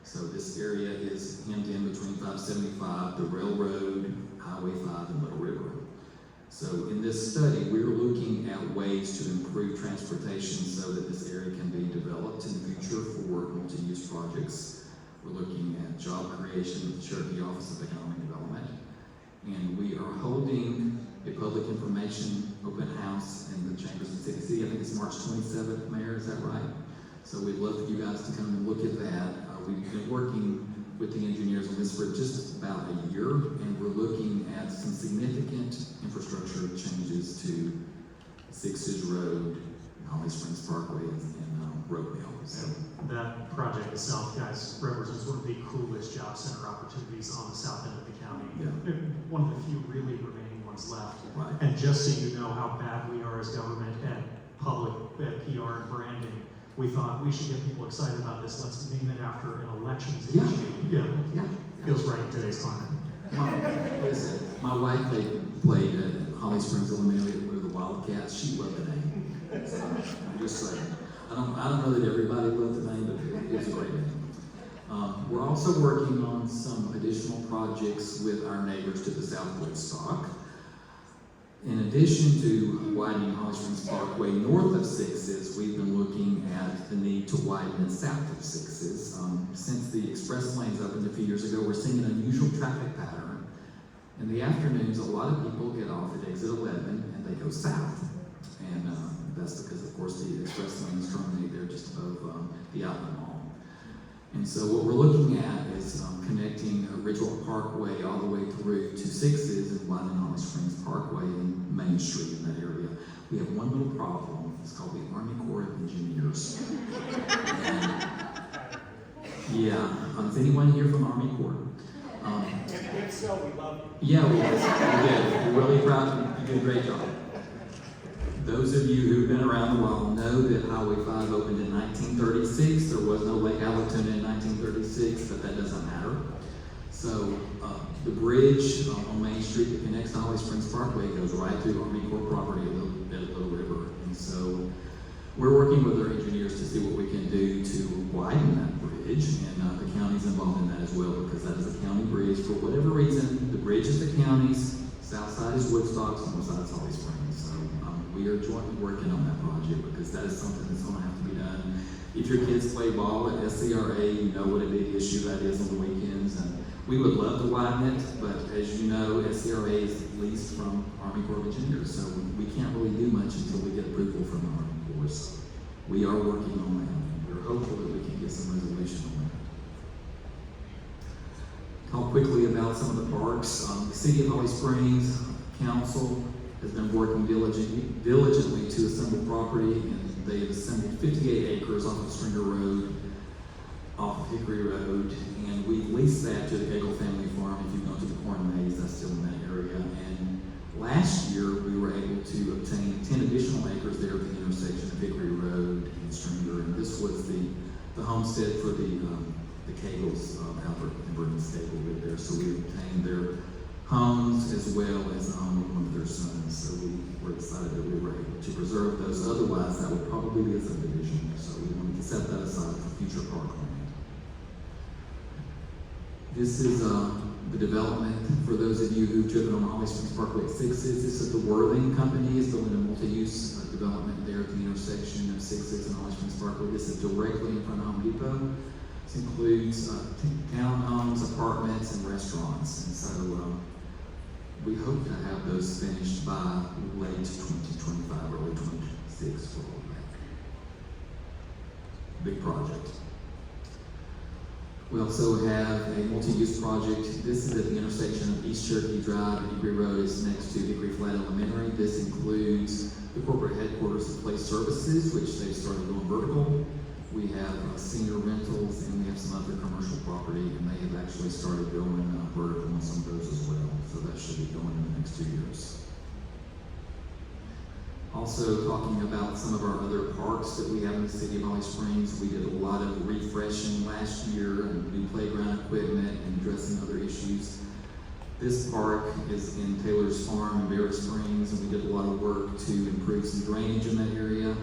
D: So this area is hemmed in between 575, the railroad, Highway 5, and Little River. So in this study, we're looking at ways to improve transportation so that this area can be developed in the future for multi-use projects. We're looking at job creation with the Cherokee Office of Economic Development. And we are holding a public information open house in the Chambers of City. I think it's March 27th, Mayor, is that right? So we'd love for you guys to come and look at that. We've been working with the engineers on this for just about a year, and we're looking at some significant infrastructure changes to Sixes Road, Holly Springs Parkway, and Roadville. So
B: That project itself, guys, represents one of the coolest job center opportunities on the south end of the county.
D: Yeah.
B: One of the few really remaining ones left.
D: Right.
B: And just so you know how bad we are as government at public PR and branding, we thought we should get people excited about this. Let's name it after an elections issue. Yeah. Feels right in today's climate.
D: My wife played at Holly Springs Elementary with the Wildcats. She loved the name. So I'm just saying. I don't know that everybody loved the name, but it's a great name. We're also working on some additional projects with our neighbors to the south of Woodstock. In addition to widening Holly Springs Parkway north of Sixes, we've been looking at the need to widen it south of Sixes. Since the express lanes opened a few years ago, we're seeing an unusual traffic pattern. In the afternoons, a lot of people get off at exit 11 and they go south. And that's because, of course, the express lanes terminate there just above the outlet mall. And so what we're looking at is connecting Ridgewalk Parkway all the way through to Sixes and widening Holly Springs Parkway and Main Street in that area. We have one little problem. It's called the Army Corps of Engineers. Is anyone here from the Army Corps?
B: If so, we love you.
D: Yeah, we did. We're really proud. You did a great job. Those of you who've been around a while know that Highway 5 opened in 1936. There was no Lake Allatoona in 1936, but that doesn't matter. So the bridge on Main Street that connects to Holly Springs Parkway goes right through Army Corps property at Little River. And so we're working with our engineers to see what we can do to widen that bridge. And the county's involved in that as well, because that is a county bridge. For whatever reason, the bridge is the county's, south side is Woodstock's, north side is Holly Springs. So we are jointly working on that project because that is something that's going to have to be done. If your kids play ball at SCRA, you know what a big issue that is on the weekends. And we would love to widen it, but as you know, SCRA is leased from Army Corps of Engineers, so we can't really do much until we get approval from the Army Corps. So we are working on that. We're hopeful that we can get some resolution on that. Talk quickly about some of the parks. The City of Holly Springs Council has been working diligently to assemble property, and they have assembled 58 acres off of Stringer Road, off of Hickory Road, and we've leased that to the Gaggle Family Farm. If you go to the corn maze, that's still in that area. And last year, we were able to obtain 10 additional acres there at the intersection of Hickory Road and Stringer, and this was the homestead for the Caggles, Albert and Bernie Stable lived there. So we obtained their homes as well as the home of one of their sons. So we were excited that we were able to preserve those. Otherwise, that would probably be a subdivision. So we wanted to set that aside for future parkland. This is the development for those of you who've driven on Holly Springs Parkway at Sixes. This is the Whirling Company is building a multi-use development there at the intersection of Sixes and Holly Springs Parkway. This is directly in front of Home Depot. This includes townhomes, apartments, and restaurants. And so we hope to have those finished by late 2025, early 26 for all that. Big project. We also have a multi-use project. This is at the intersection of East Cherokee Drive and Hickory Road. Is next to Hickory Flat Elementary. This includes the corporate headquarters of Place Services, which they've started going vertical. We have senior rentals, and we have some other commercial property, and they have actually started going vertical on some of those as well. So that should be going in the next 2 years. Also talking about some of our other parks that we have in the city of Holly Springs. We did a lot of refreshing last year and new playground equipment and addressing other issues. This park is in Taylor's Farm in Bear Springs, and we did a lot of work to improve some drainage in that area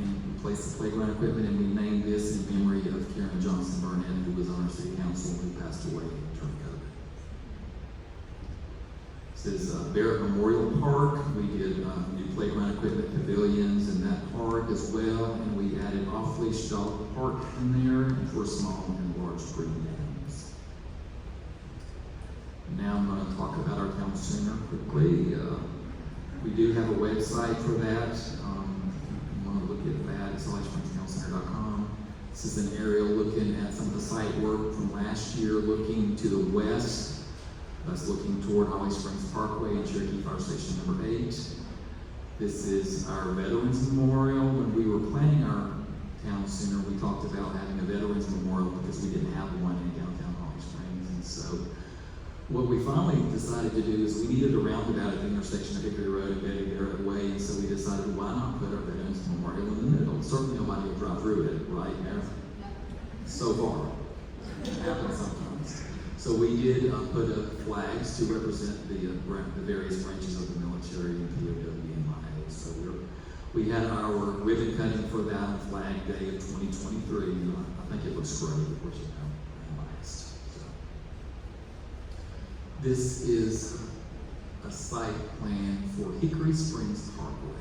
D: and replace the playground equipment, and we named this in memory of Karen Johnson Burnett, who was on our city council and who passed away during COVID. This is Barrett Memorial Park. We did new playground equipment pavilions in that park as well, and we added off-leash dog park in there for small and large breed animals. Now I'm going to talk about our town center quickly. We do have a website for that. If you want to look at that, it's hollyspringstown.com. This is an aerial looking at some of the site work from last year, looking to the west. That's looking toward Holly Springs Parkway and Cherokee Fire Station number 8. This is our Veterans Memorial. When we were planning our town center, we talked about having a Veterans Memorial because we didn't have one in downtown Holly Springs. And so what we finally decided to do is we needed a roundabout at the intersection of Hickory Road and Betty Garrett Way, and so we decided, why not put our Veterans Memorial in the middle? Certainly nobody will drive through it, right, Mayor? So far. It happens sometimes. So we did put up flags to represent the various branches of the military and POW and MIA. So we had our ribbon cutting for that on Flag Day of 2023. I think it looks great, of course, I'm biased. So. This is a site plan for Hickory Springs Parkway.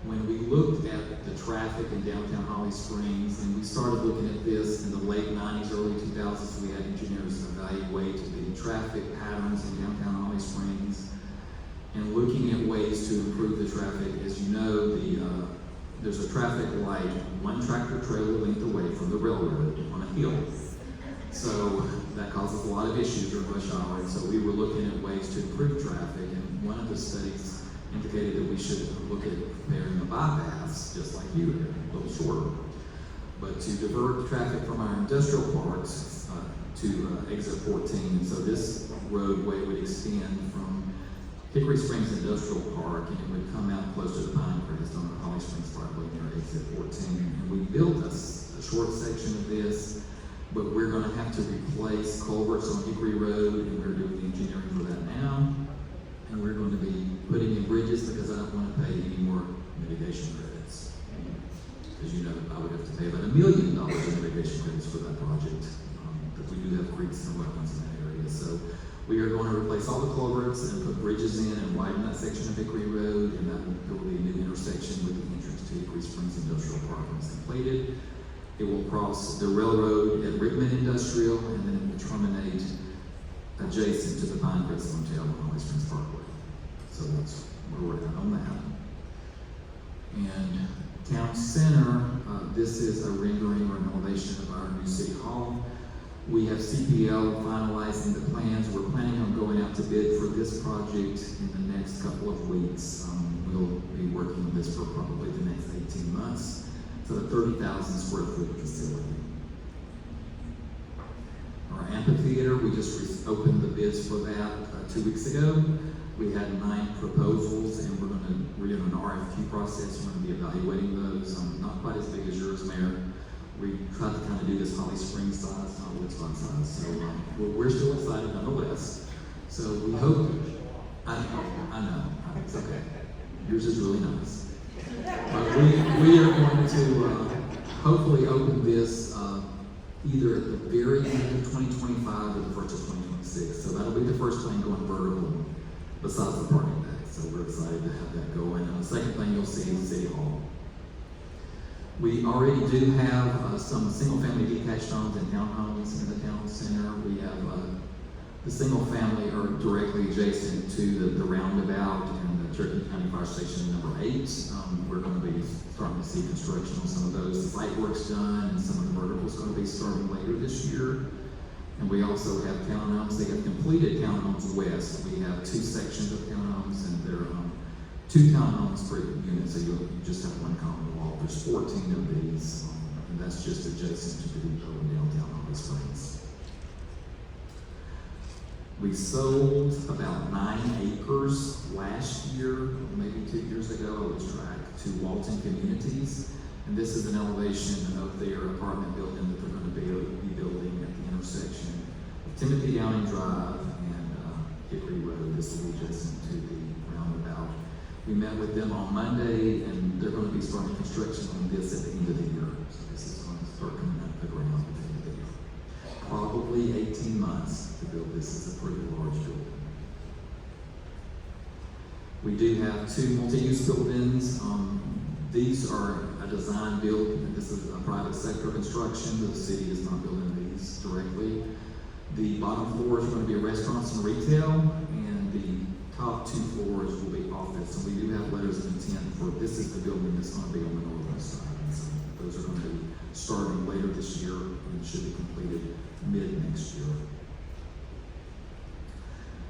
D: When we looked at the traffic in downtown Holly Springs, and we started looking at this in the late 90s, early 2000s, we had engineers evaluate the traffic patterns in downtown Holly Springs, and looking at ways to improve the traffic. As you know, there's a traffic light 1 tractor trailer length away from the railroad on a hill. So that causes a lot of issues during rush hour, and so we were looking at ways to improve traffic, and one of the studies indicated that we should look at preparing a bypass, just like you did, a little shorter, but to divert traffic from our industrial parks to exit 14. So this roadway would extend from Hickory Springs Industrial Park, and it would come out close to the Pinecrest on the Holly Springs Parkway near exit 14. And we built a short section of this, but we're going to have to replace culverts on Hickory Road, and we're doing the engineering for that now. And we're going to be putting in bridges because I don't want to pay any more mitigation credits. As you know, I would have to pay about $1 million in mitigation credits for that project, because we do have creeks and wetlands in that area. So we are going to replace all the culverts and put bridges in and widen that section of Hickory Road, and that will be a new intersection with the entrance to Hickory Springs Industrial Park when it's completed. It will cross the railroad at Rickman Industrial, and then it will terminate adjacent to the Pinecrest Motel on Holly Springs Parkway. So that's where we're at on that. And town center, this is a rendering or an elevation of our new city hall. We have CPL finalizing the plans. We're planning on going out to bid for this project in the next couple of weeks. We'll be working on this for probably the next 18 months. So a 30,000 square foot facility. Our amphitheater, we just opened the bids for that 2 weeks ago. We had 9 proposals, and we're doing an RFQ process. We're going to be evaluating those. Not quite as big as yours, Mayor. We tried to kind of do this Holly Springs size, not Woodstock size. So we're still excited nonetheless. So we hope. I know. It's okay. Yours is really nice. But we are going to hopefully open this either at the very end of 2025 or the first of 2026. So that'll be the first thing going vertical besides the parking deck. So we're excited to have that going. And the second thing you'll see is City Hall. We already do have some single-family detached homes and townhomes in the town center. We have the single-family are directly adjacent to the roundabout and the Cherokee County Fire Station number 8. We're going to be starting to see construction on some of those. The site work's done, and some of the vertical's going to be starting later this year. And we also have townhomes. They have completed townhomes west. We have 2 sections of townhomes, and they're 2 townhomes per unit, so you just have 1 common wall. There's 14 of these, and that's just adjacent to the depot in downtown Holly Springs. We sold about 9 acres last year, maybe 2 years ago, I was tracked, to Walton Communities. And this is an elevation of their apartment building that they're going to be building at the intersection of Timothy Downing Drive and Hickory Road. This will be adjacent to the roundabout. We met with them on Monday, and they're going to be starting construction on this at the end of the year. So this is going to start coming out of the ground at the end of the year. Probably 18 months to build this. Is a pretty large building. We do have 2 multi-use buildings. These are a design build, and this is a private sector construction. The city is not building these directly. The bottom floors are going to be restaurants and retail, and the top 2 floors will be office. And we do have letters of intent for this is the building that's going to be on the northern side. And so those are going to be starting later this year and should be completed mid next year.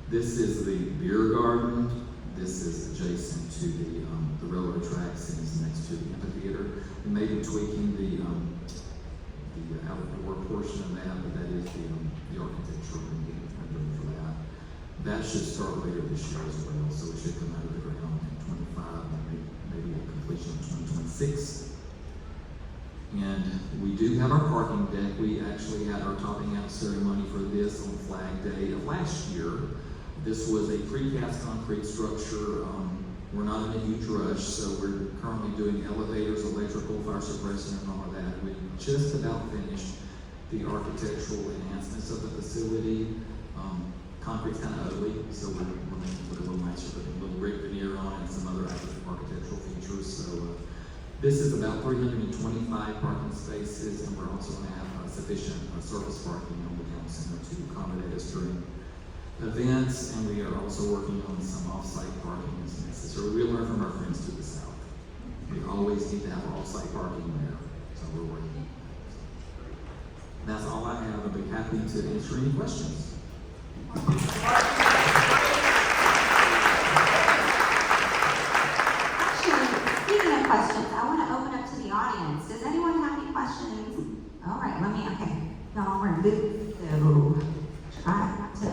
D: This is the beer garden. This is adjacent to the railroad tracks and is next to the amphitheater. We may be tweaking the outdoor portion of that, but that is the architecture and getting ready for that. That should start later this year as well, so it should come out of the ground in 25 and maybe a completion in 2026. And we do have our parking deck. We actually had our topping out ceremony for this on Flag Day of last year. This was a precast concrete structure. We're not in a huge rush, so we're currently doing elevators, electrical, fire suppression, and all of that. We just about finished the architectural enhancements of the facility. Concrete's kind of ugly, so we're making it look a little nicer, putting a little brick veneer on it and some other architectural features. So this is about 325 parking spaces, and we're also going to have sufficient surface parking on the town center to accommodate us during events, and we are also working on some off-site parking as necessary. We learn from our friends to the south. We always need to have off-site parking there, so we're working on that. That's all I have. I'll be happy to answer any questions.
A: Actually, speaking of questions, I want to open up to the audience. Does anyone have any questions? All right, okay. Y'all wearing boots, so try not to.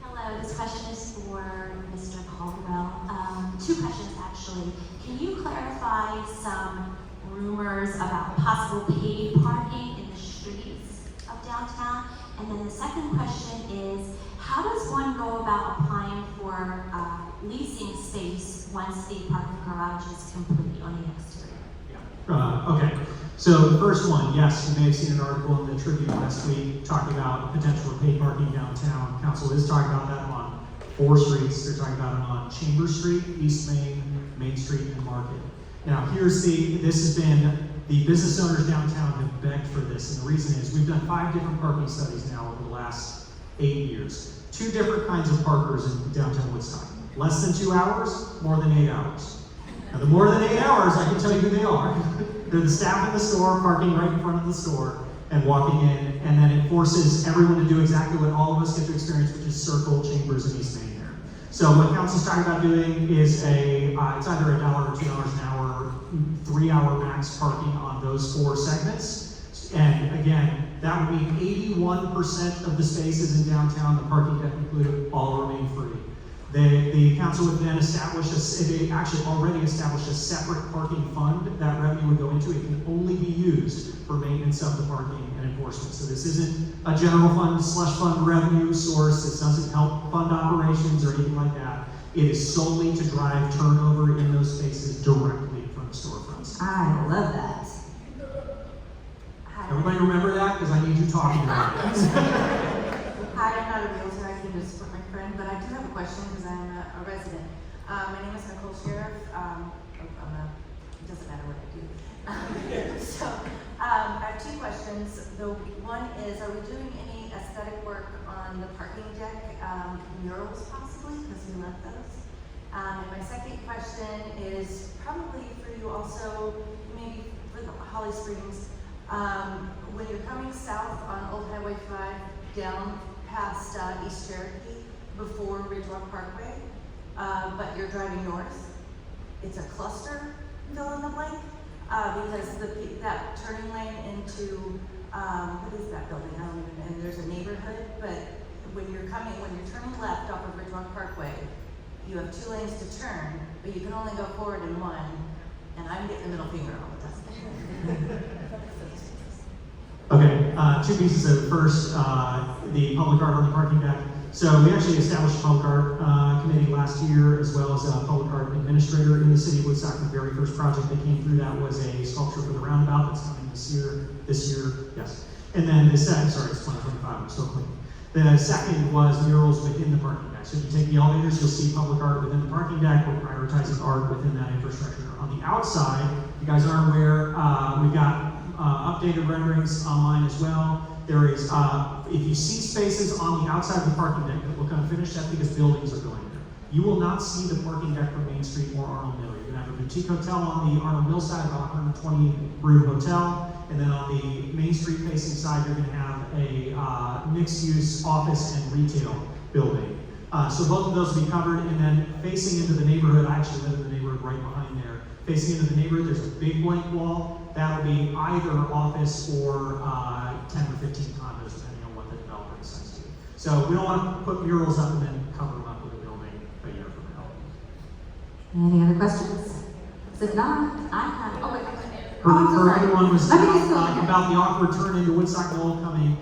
F: Hello, this question is for Mr. Caldwell. 2 questions actually. Can you clarify some rumors about possible paid parking in the streets of downtown? And then the second question is, how does one go about applying for leasing space once the parking garage is complete on the exterior?
B: Okay, so the first one, yes, you may have seen an article in the Tribune last week talking about potential for paid parking downtown. Council is talking about that on 4 streets. They're talking about it on Chambers Street, East Main, Main Street, and Market. Now, this has been, the business owners downtown have begged for this, and the reason is we've done 5 different parking studies now over the last 8 years. 2 different kinds of parkers in downtown Woodstock. Less than 2 hours, more than 8 hours. Now, the more than 8 hours, I can tell you who they are. They're the staff in the store, parking right in front of the store, and walking in, and then it forces everyone to do exactly what all of us get to experience, which is circle Chambers and East Main there. So what council's talking about doing is it's either $1 or $2 an hour, 3-hour max parking on those 4 segments. And again, that would mean 81% of the spaces in downtown, the parking deck included, all remain free. The council would then they actually already established a separate parking fund that revenue would go into. It can only be used for maintenance of the parking and enforcement. So this isn't a general fund slush fund revenue source. This doesn't help fund operations or anything like that. It is solely to drive turnover in those spaces directly from the storefronts.
A: I love that.
B: Everybody remember that? Because I need you talking about it.
G: Hi, I'm not a realtor, I came to support my friend, but I do have a question because I'm a resident. My name is Nicole Sheriff. It doesn't matter what I do. I have 2 questions. The one is, are we doing any aesthetic work on the parking deck, murals possibly, because we love those? And my second question is probably for you also, maybe for the Holly Springs. When you're coming south on Old Highway 5 down past East Cherokee before Ridgewalk Parkway, but you're driving north, it's a cluster, fill in the blank, because that turning lane into, what is that building? I don't even, and there's a neighborhood, but when you're turning left off of Ridgewalk Parkway, you have 2 lanes to turn, but you can only go forward in 1, and I'm getting the middle finger all the time.
B: Okay, 2 pieces of it. First, the public art on the parking deck. So we actually established a public art committee last year, as well as a public art administrator in the city of Woodstock. The very first project that came through that was a sculpture for the roundabout that's coming this year, yes. And then the second, sorry, it's 2025, I'm still clean. The second was murals within the parking deck. So if you take the elevators, you'll see public art within the parking deck. We're prioritizing art within that infrastructure. On the outside, if you guys aren't aware, we've got updated renderings online as well. There is, if you see spaces on the outside of the parking deck that look unfinished, that's because buildings are going there. You will not see the parking deck from Main Street or Arnold Mill. You're gonna have a boutique hotel on the Arnold Mill side, about 120 room hotel. And then on the Main Street facing side, you're gonna have a mixed-use office and retail building. So both of those will be covered, and then facing into the neighborhood, I actually live in the neighborhood right behind there. Facing into the neighborhood, there's a big blank wall. That'll be either office or 10 or 15 condos, depending on what the developer decides to do. So we don't want to put murals up and then cover them up with a building a year from now.
A: Any other questions? If not, I have, oh wait.
B: Her other one was
A: Let me just go.
B: about the awkward turn into Woodstock Knoll coming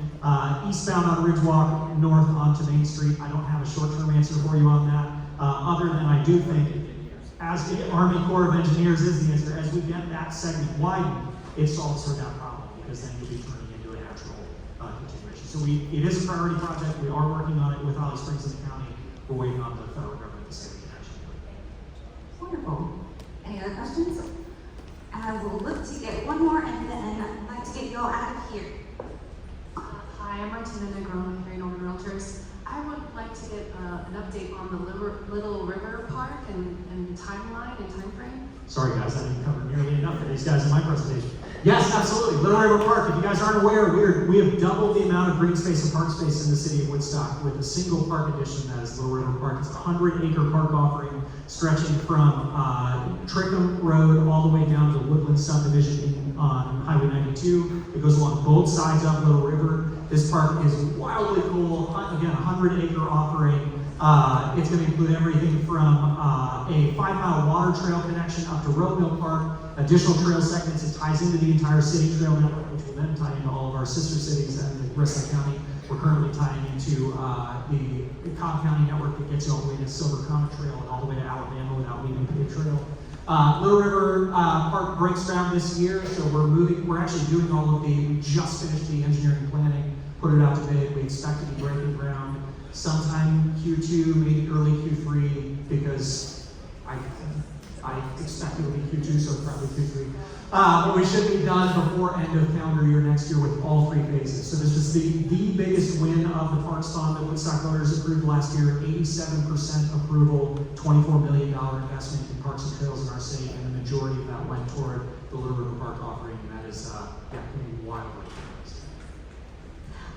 B: eastbound on Ridgewalk, north onto Main Street. I don't have a short-term answer for you on that, other than I do think, as the Army Corps of Engineers is the answer, as we get that segment widened, it solves for that problem, because then you'll be turning into a natural continuation. So it is a priority project. We are working on it with Holly Springs and the county. We're waiting on the federal government to say we can actually do it.
A: Wonderful. Any other questions? I will look to get one more, and then I'd like to get you all out of here.
H: Hi, I'm Martina Negron with Northern Realtors. I would like to get an update on the Little River Park and timeline and timeframe.
B: Sorry guys, I didn't cover nearly enough for these guys in my presentation. Yes, absolutely. Little River Park, if you guys aren't aware, we have doubled the amount of green space and park space in the city of Woodstock with a single park addition that is Little River Park. It's a 100-acre park offering stretching from Trickham Road all the way down to the Woodland subdivision on Highway 92. It goes along both sides of Little River. This park is wildly cool. Again, a 100-acre offering. It's going to include everything from a 5-mile water trail connection up to Roadmill Park, additional trail segments. It ties into the entire city trail network, which will then tie into all of our sister cities and the rest of the county. We're currently tying into the Cobb County network that gets you all the way to Silver Comet Trail and all the way to Alabama without leaving Paved Trail. Little River Park breaks ground this year, so we're actually doing all of we just finished the engineering planning, put it out to bid. We expect to be breaking ground sometime Q2, maybe early Q3, because I expect it will be Q2, so probably Q3. But we should be done before end of calendar year next year with all 3 phases. So this is the biggest win of the Parks Fund that Woodstock voters approved last year. 87% approval, $24 million investment in parks and trails in our city, and the majority of that went toward the Little River Park offering, and that is going to be wildly.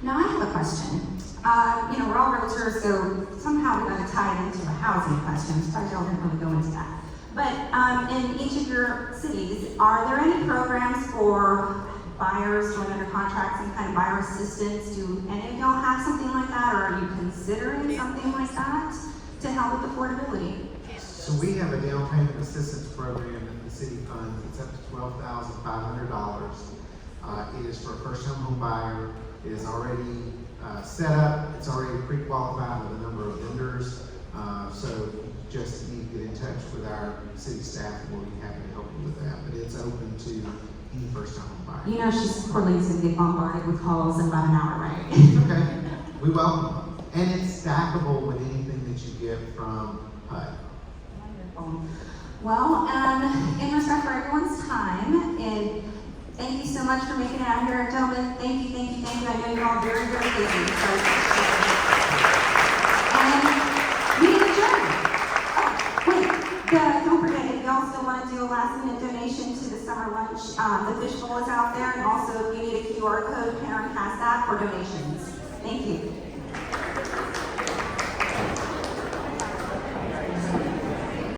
A: Now I have a question. We're all realtors, so somehow we're going to tie it into a housing question. Sorry, y'all didn't really go into that. But in each of your cities, are there any programs for buyers going under contract, some kind of buyer assistance? Do any of y'all have something like that, or are you considering something like that to help with affordability?
C: So we have a down payment assistance program that the city funds. It's up to $12,500. It is for a first-time home buyer. It is already set up. It's already pre-qualified with a number of vendors. So you just need to get in touch with our city staff, and we'll be happy to help you with that. But it's open to any first-time home buyer.
A: Poor lady's going to get bombarded with calls in about an hour, right?
C: Okay, we welcome them. And it's stackable with anything that you get from HUD.
A: Wonderful. Well, in respect for everyone's time, and thank you so much for making it out here, gentlemen. Thank you. I know you're all very, very busy. So, meeting adjourned. Oh, wait. Don't forget, if y'all still want to do a last-minute donation to the summer lunch, the fishbowl is out there, and also if you need a QR code, Karen has that for donations. Thank you.